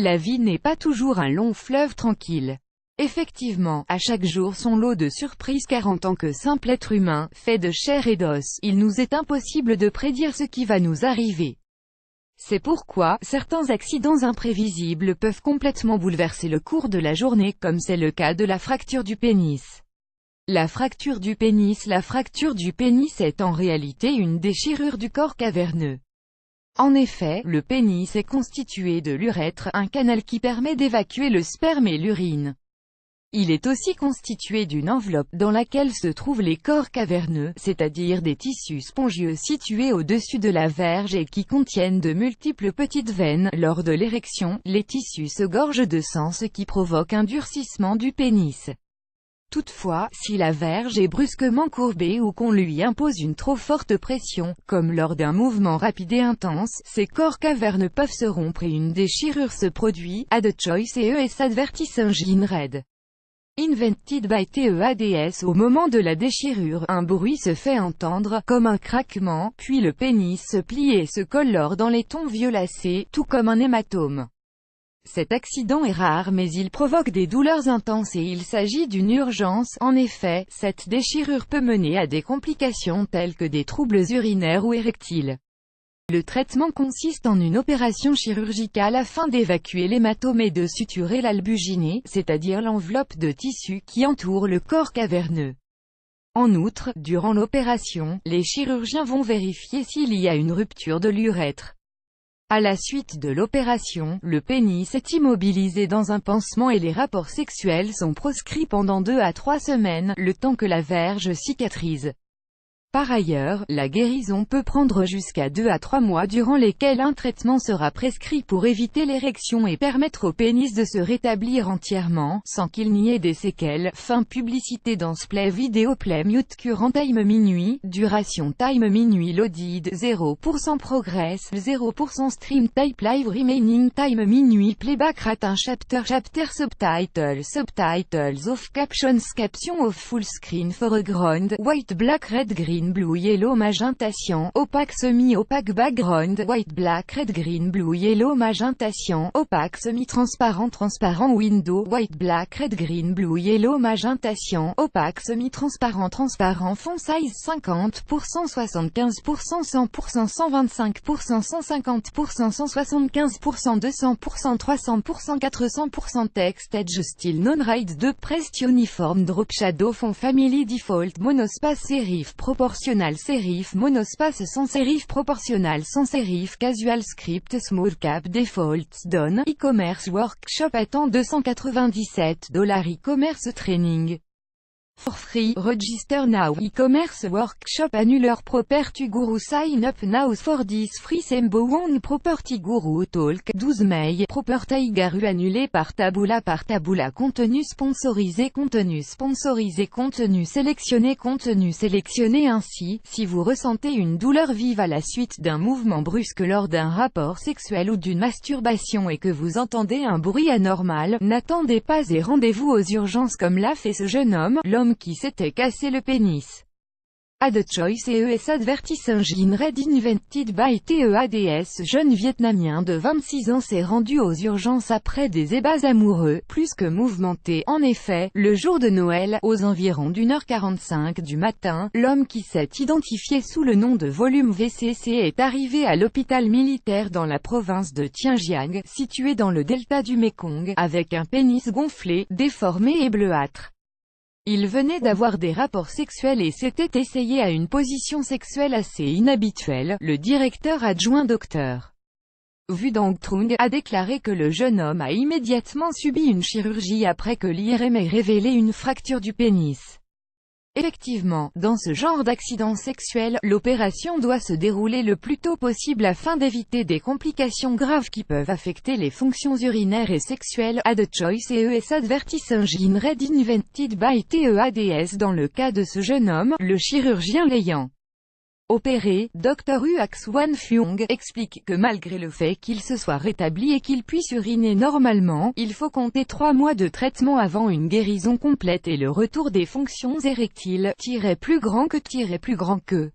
La vie n'est pas toujours un long fleuve tranquille. Effectivement, à chaque jour son lot de surprises car en tant que simple être humain, fait de chair et d'os, il nous est impossible de prédire ce qui va nous arriver. C'est pourquoi, certains accidents imprévisibles peuvent complètement bouleverser le cours de la journée, comme c'est le cas de la fracture du pénis. La fracture du pénis est en réalité une déchirure du corps caverneux. En effet, le pénis est constitué de l'urètre, un canal qui permet d'évacuer le sperme et l'urine. Il est aussi constitué d'une enveloppe dans laquelle se trouvent les corps caverneux, c'est-à-dire des tissus spongieux situés au-dessus de la verge et qui contiennent de multiples petites veines. Lors de l'érection, les tissus se gorgent de sang, ce qui provoque un durcissement du pénis. Toutefois, si la verge est brusquement courbée ou qu'on lui impose une trop forte pression, comme lors d'un mouvement rapide et intense, ces corps caverneux peuvent se rompre et une déchirure se produit. Ad choice et ES advertising red. Invented by TEADS. Au moment de la déchirure, un bruit se fait entendre, comme un craquement, puis le pénis se plie et se colle dans les tons violacés, tout comme un hématome. Cet accident est rare mais il provoque des douleurs intenses et il s'agit d'une urgence. En effet, cette déchirure peut mener à des complications telles que des troubles urinaires ou érectiles. Le traitement consiste en une opération chirurgicale afin d'évacuer l'hématome et de suturer l'albuginée, c'est-à-dire l'enveloppe de tissu qui entoure le corps caverneux. En outre, durant l'opération, les chirurgiens vont vérifier s'il y a une rupture de l'urètre. À la suite de l'opération, le pénis est immobilisé dans un pansement et les rapports sexuels sont proscrits pendant 2 à 3 semaines, le temps que la verge cicatrise. Par ailleurs, la guérison peut prendre jusqu'à 2 à 3 mois durant lesquels un traitement sera prescrit pour éviter l'érection et permettre au pénis de se rétablir entièrement, sans qu'il n'y ait des séquelles. Fin publicité dans Play Video Play Mute Current Time minuit, duration Time minuit loaded, 0% progress, 0% stream type live remaining time minuit playback rate un chapter subtitles off captions off full screen foreground, white black red green blue yellow magenta cyan, opaque semi-opaque background, white black red green blue yellow magenta cyan, opaque semi-transparent transparent window, white black red green blue yellow magenta cyan, opaque semi-transparent transparent font size 50%, 75%, 100%, 125%, 150%, 175%, 200%, 300%, 400% text edge style non-ride 2 pressed uniform drop shadow font family default monospace serif proportional serif monospace sans serif proportional sans serif casual script small cap defaults donne e-commerce workshop attend $297 e-commerce training for free, register now, e-commerce workshop annular property guru sign up now for this free Sembo one property guru talk, 12 mai, property guru annulé par Taboola contenu sponsorisé contenu sélectionné ainsi, si vous ressentez une douleur vive à la suite d'un mouvement brusque lors d'un rapport sexuel ou d'une masturbation et que vous entendez un bruit anormal, n'attendez pas et rendez-vous aux urgences comme l'a fait ce jeune homme, l'homme qui s'était cassé le pénis. Ad choice et ES advertising red invented by TEADS. Jeune Vietnamien de 26 ans s'est rendu aux urgences après des ébats amoureux, plus que mouvementés. En effet, le jour de Noël, aux environs d'1h45 du matin, l'homme qui s'est identifié sous le nom de Volume VCC est arrivé à l'hôpital militaire dans la province de Tianjiang, situé dans le delta du Mékong, avec un pénis gonflé, déformé et bleuâtre. Il venait d'avoir des rapports sexuels et s'était essayé à une position sexuelle assez inhabituelle. Le directeur adjoint Dr. Vu Dong Trung a déclaré que le jeune homme a immédiatement subi une chirurgie après que l'IRM ait révélé une fracture du pénis. Effectivement, dans ce genre d'accident sexuel, l'opération doit se dérouler le plus tôt possible afin d'éviter des complications graves qui peuvent affecter les fonctions urinaires et sexuelles. Ad choice et ES advertising red invented by TEADS. Dans le cas de ce jeune homme, le chirurgien l'ayant opéré, Dr. Huax Wan Fyong, explique que malgré le fait qu'il se soit rétabli et qu'il puisse uriner normalement, il faut compter 3 mois de traitement avant une guérison complète et le retour des fonctions érectiles, plus grand que.